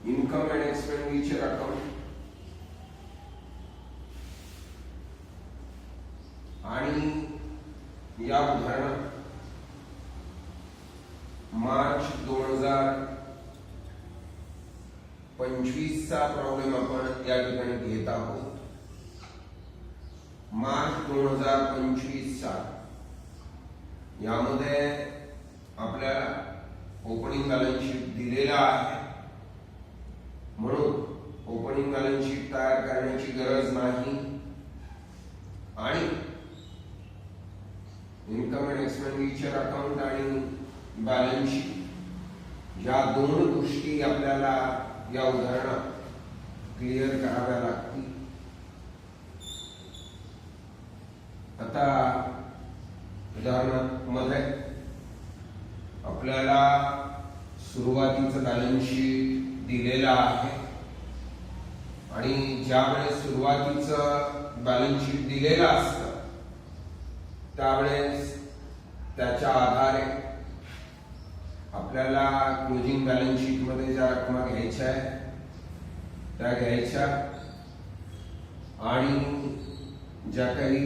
Income and expenditure account आणि या उदाहरणात मार्च 2025 चा प्रॉब्लेम आपण या ठिकाणी घेत आहोत। मार्च 2025 चा यामध्ये आपल्याला ओपनिंग बॅलन्स शीट दिलेला आहे, म्हणून ओपनिंग बॅलन्स शीट तयार करण्याची गरज नाही आणि इनकम अँड एक्सपेंडिचर अकाउंट आणि बॅलन्स शीट या दोन गोष्टी आपल्याला या उदाहरणात क्लिअर कराव्या लागतील। आता उदाहरणामध्ये आपल्याला सुरुवातीचं बॅलन्स शीट दिलेलं आहे आणि ज्यावेळेस सुरुवातीचं बॅलन्स शीट दिलेलं असतं त्यावेळेस त्याच्या आधारे आपल्याला क्लोजिंग बॅलन्स शीट मध्ये ज्या रक्कमा घ्यायच्या आहेत त्या घ्यायच्या आणि ज्या काही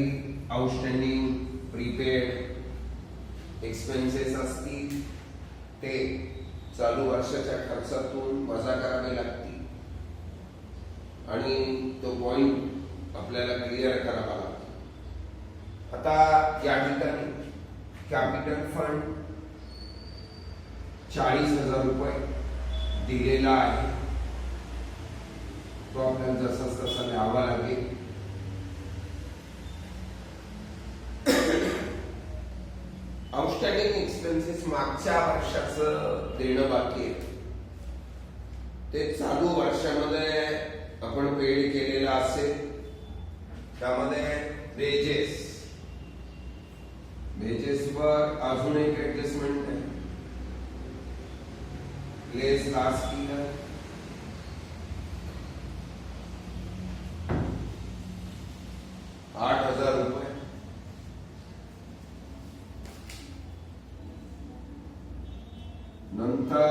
आउटस्टँडिंग प्रीपेड एक्सपेन्सेस असतील ते चालू वर्षाच्या खर्चातून वजा करावे लागतील आणि तो पॉइंट आपल्याला क्लिअर करावा लागतो। आता या ठिकाणी कॅपिटल फंड 40,000 रुपये दिलेला आहे, तो आपल्याला जसा तसा द्यावा लागेल। आउटस्टँडिंग एक्सपेन्सेस मागच्या वर्षाचं देणं बाकी आहे ते चालू वर्षामध्ये आपण पेड केलेलं असेल, त्यामध्ये वेजेस वर अजून एक ऍडजस्टमेंट आहे, लेस लास्ट ईयर ₹8,000 नंतर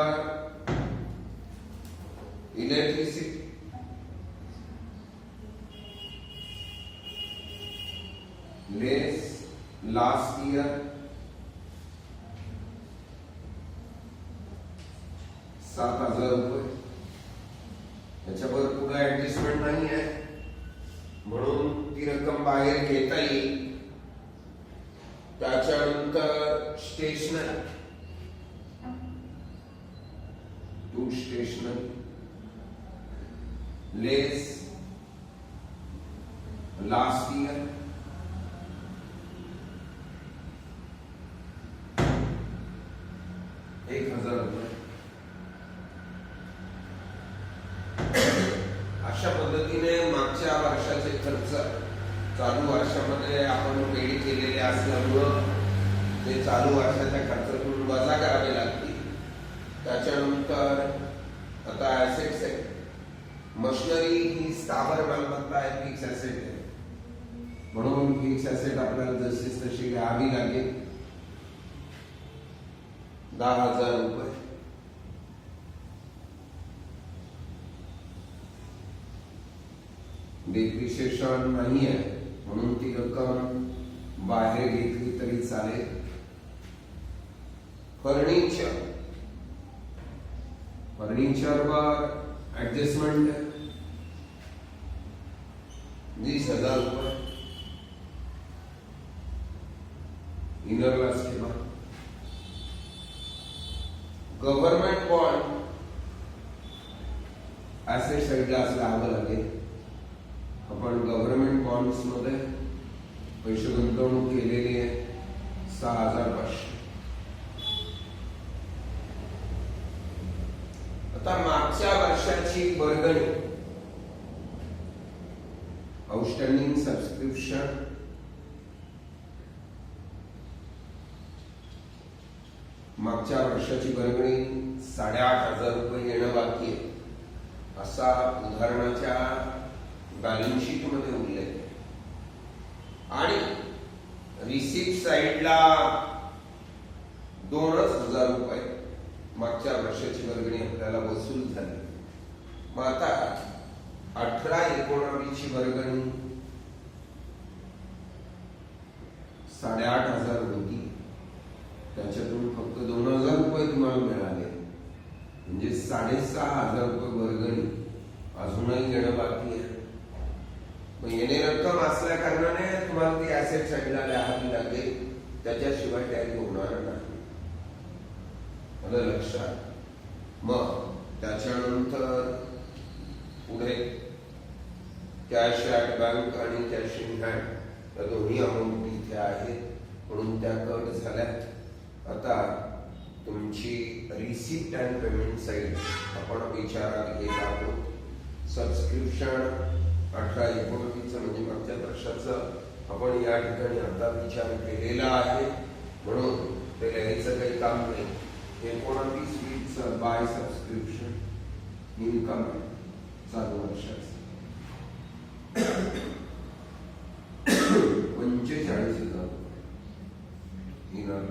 इलेक्ट्रिसिटी लेस लास्ट ईयर ₹7,000। याच्यावर पुढे ऍडजस्टमेंट नाही आहे म्हणून ती रक्कम बाहेर घेता येईल। त्याच्यानंतर स्टेशनरी लेस लास्ट ईयर ₹1,000। अशा पद्धतीने मागच्या वर्षाचे खर्च चालू वर्षामध्ये आपण पेड केलेले असल्यामुळं ते चालू वर्षाच्या खर्चातून वजा करावे लागतील। त्याच्यानंतर आता ऍसेट्स आहे, मशिनरी ही स्थावर मालमत्ता आहे, फिक्स ऍसेट आहे, म्हणून फिक्स ऍसेट आपल्याला जशी तशी घ्यावी लागेल। ₹10,000 डेप्रिशिएशन नाही आहे म्हणून ती रक्कम बाहेर घेतली तरी चालेल। फर्निचरवर ऍडजस्टमेंट ₹20,000 इनर ग्लास ठेवा। गव्हर्नमेंट बॉन्ड ऍसेट साईडला लावावं लागेल। आपण गव्हर्नमेंट बॉन्ड्स मध्ये पैसे गुंतवणूक केलेली आहे 6,500। आता मागच्या वर्षाची वर्गणी आउटस्टँडिंग सबस्क्रिप्शन मागच्या वर्षाची वर्गणी ₹8,500 येणं बाकी आहे असा उदाहरणाच्या बॅलन्स शीट मध्ये उल्लेख आणि रिसीप्ट साइडला ₹2,000 मागच्या वर्षाची वर्गणी आपल्याला वसूल झाली। मग आता 18-19 ची वर्गणी 8,500 होती, त्याच्यातून फक्त 2,000 रुपये तुम्हाला मिळाले, म्हणजे 6,500 रुपये वर्गणी अजूनही घेणं बाकी आहे. मग येणे रक्कम असल्या कारणाने तुम्हाला ती ऍसेट साईडला लिहावी लागेल, त्याच्याशिवाय टॅली होणार नाही. मला लक्षात. मग त्याच्यानंतर पुढे कॅश ॲट बँक आणि कॅश इन हँड या दोन्ही अमाऊंट इथे आहेत, म्हणून त्या कट झाल्या. आता तुमची रिसिप्ट अँड पेमेंट साईड आपण विचारात घेत आहोत. सबस्क्रिप्शन 18-19 म्हणजे मागच्या वर्षाचं आपण या ठिकाणी आता विचार केलेला आहे, म्हणून ते लिहायचं काही काम नाही. 19-20 बाय सबस्क्रिप्शन इन्कम चालू वर्षाचं 45,000 इनर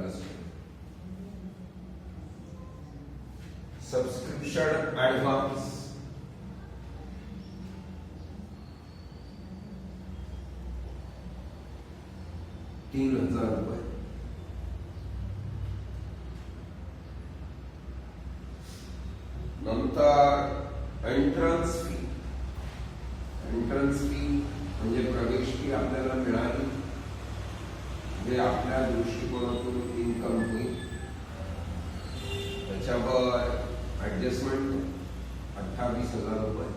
सबस्क्रिप्शन ऍडव्हान्स ₹3,000. नंतर एंट्रन्स फी म्हणजे प्रवेश फी आपल्याला मिळाली, जे आपल्या दृष्टिकोनातून इन्कम होईल. त्याच्यावर ऍडजस्टमेंट 28,000 रुपये.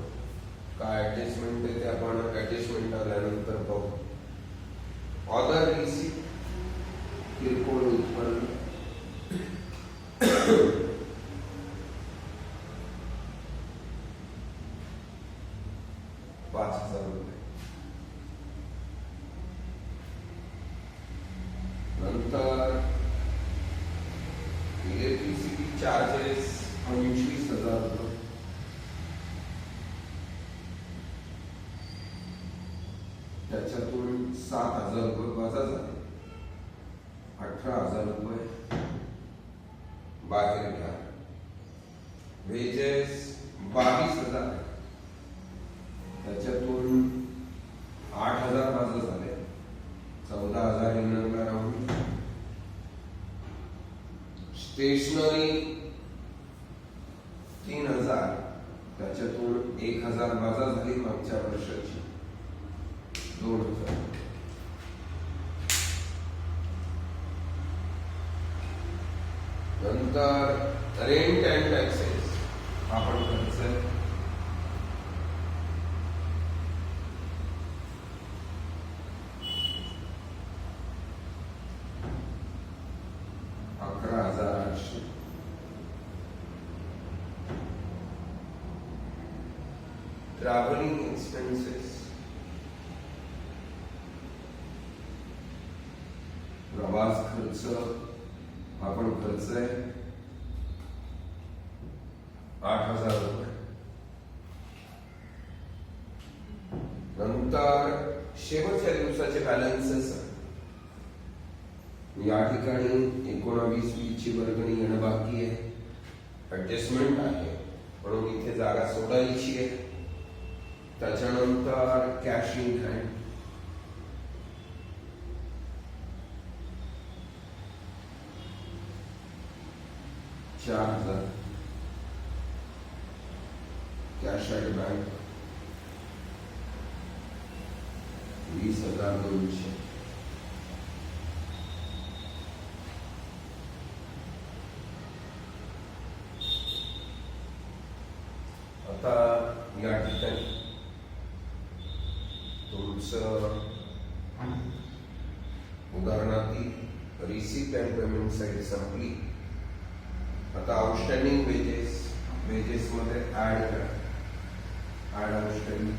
काय ऍडजस्टमेंट आहे ते आपण ऍडजस्टमेंट आल्यानंतर बघू. ऑदर रिसिप्ट किरकोळ उत्पन्न 5,000 रुपये. नंतर इलेक्ट्रिसिटी चार्जेस 25,000 रुपये. त्याच्यातून 7,000 रुपये वजा झाले, 18,000 रुपये बाहेर घ्या. वेजेस 22,000, त्याच्यातून 8,000 वजा झाले, 14,000 इनरला राहून. स्टेशनरी 3,000, त्याच्यातून 1,000 वजा झाली मागच्या वर्षाची 2,000. नंतर रेंट अँड टॅक्सेस आपण खर्च 11,800. ट्रॅव्हलिंग एक्सपेन्सेस प्रवास खर्च आपण खर्च आहे 8,000 रुपये. नंतर शेवटच्या दिवसाचे बॅलन्सेस या ठिकाणी 19-20 ची वर्गणी येणं बाकी आहे, ऍडजस्टमेंट आहे, म्हणून इथे जागा सोडायची आहे. त्याच्यानंतर cash in hand 4,000. Cash at bank 20,200. आता या ठिकाणी तुमचं उदाहरणार्थ रिसिप्ट अँड पेमेंट साईड संपली. आता आउटस्टँडिंग वेजेस मध्ये ऍड आउटस्टँडिंग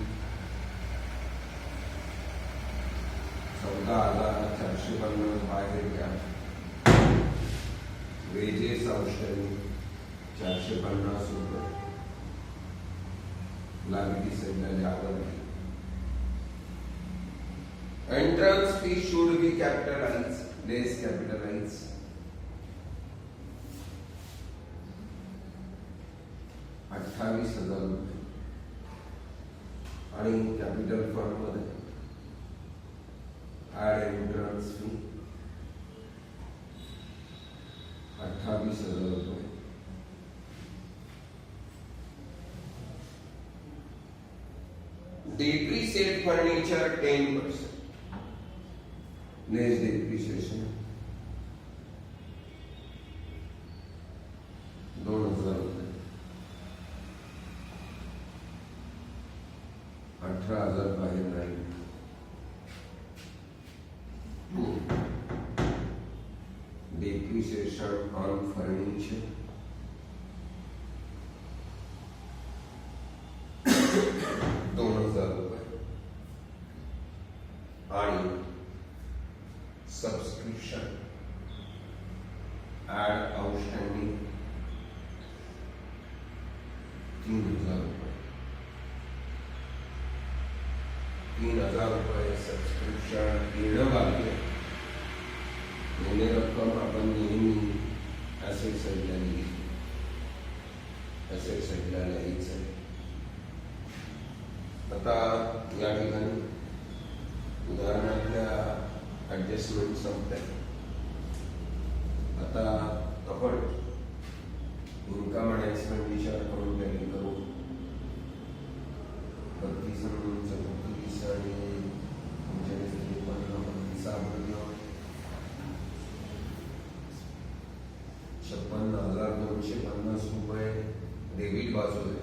14,450 बाहेर घ्या. वेजेस आउटस्टँडिंग 450 रुपये लागली सध्या आवडली. Entrance fee should be capitalized, less capitalized. ₹28,000. आणि कॅपिटल फंड मध्ये ऍड एंट्रन्स फी 28,000 रुपये. Depreciate furniture 10%. Less depreciation 2,000 रुपये. 18,000 बाहेर राहील. Depreciation on furniture 2,000 रुपये. आणि सबस्क्रिप्शन ऍड आउटस्टँडिंग 3,000 रुपये. 3,000 रुपये सबस्क्रिप्शन येणं बाकी आहे. येणे रक्कम आपण नेहमी ॲसेट साईडला लिहिली. ॲसेट साईडला लिहायचं आहे. आता या ठिकाणी उदाहरणातल्या ऍडजस्टमेंट संपल्या. आता आपण इन्कम आणि एक्सपेंडिचर अकाउंट टॅली करू. 32 आणि 34 आणि 56,250 रुपये डेबिट बाजू आहे.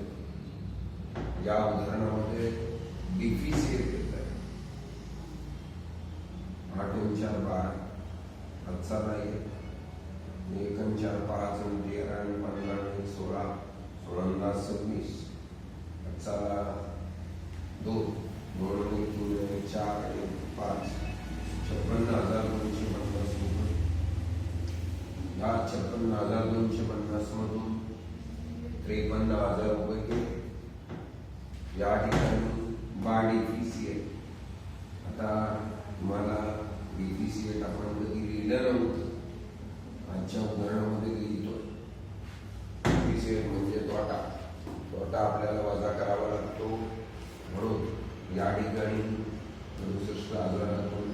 या उदाहरणामध्ये डिफिसिट येत आहे. 8,4,12 आजचा नाही. 1,4,5 आणि 13 आणि 15 आणि 16 26 आजचा 2 आणि 3 आणि 4 आणि 5 56,250 रुपये. या 56,250 मधून 53,000 रुपये केले. या ठिकाणी डिफिसिएट. आता तुम्हाला डिफिसिएट आपण कधी लिहिलं नव्हतं, आजच्या उदाहरणामध्ये लिहितोय. डिफिसिएट म्हणजे तोटा. तोटा आपल्याला वजा करावा लागतो. म्हणून या ठिकाणी 67,000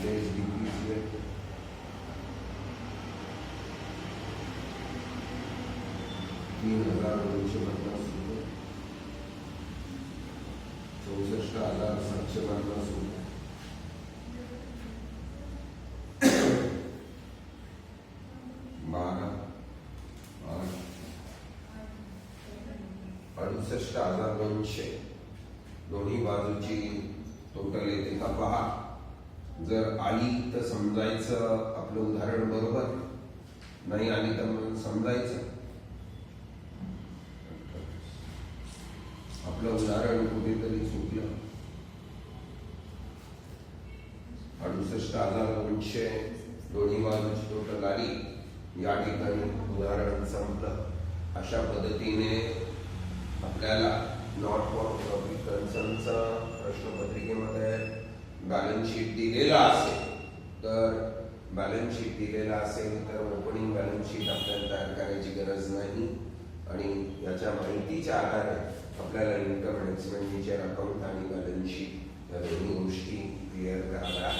लेस डिफिसिएट 3,250 रुपये. 64,750 रुपये. बारा 68,200 दोन्ही बाजूची टोटल येते का पहा. जर आली तर समजायचं आपलं उदाहरण बरोबर, नाही आली तर म्हणून समजायचं आपलं उदाहरण कुठेतरी चुकलं. 68,200 दोन्ही बाजूची टोटल आली. या ठिकाणी उदाहरण संपलं. अशा पद्धतीने आपल्याला नॉट फॉर प्रॉफिट कन्सर्नचा प्रश्नपत्रिकेमध्ये बॅलन्स शीट दिलेला असेल तर ओपनिंग बॅलन्स शीट आपल्याला तयार करायची गरज नाही. आणि याच्या माहितीच्या आधारे आपल्याला इन्कम आणि एक्सपेंडिचर अकाउंट आणि बॅलन्स शीट या दोन्ही गोष्टी क्लिअर कराव्या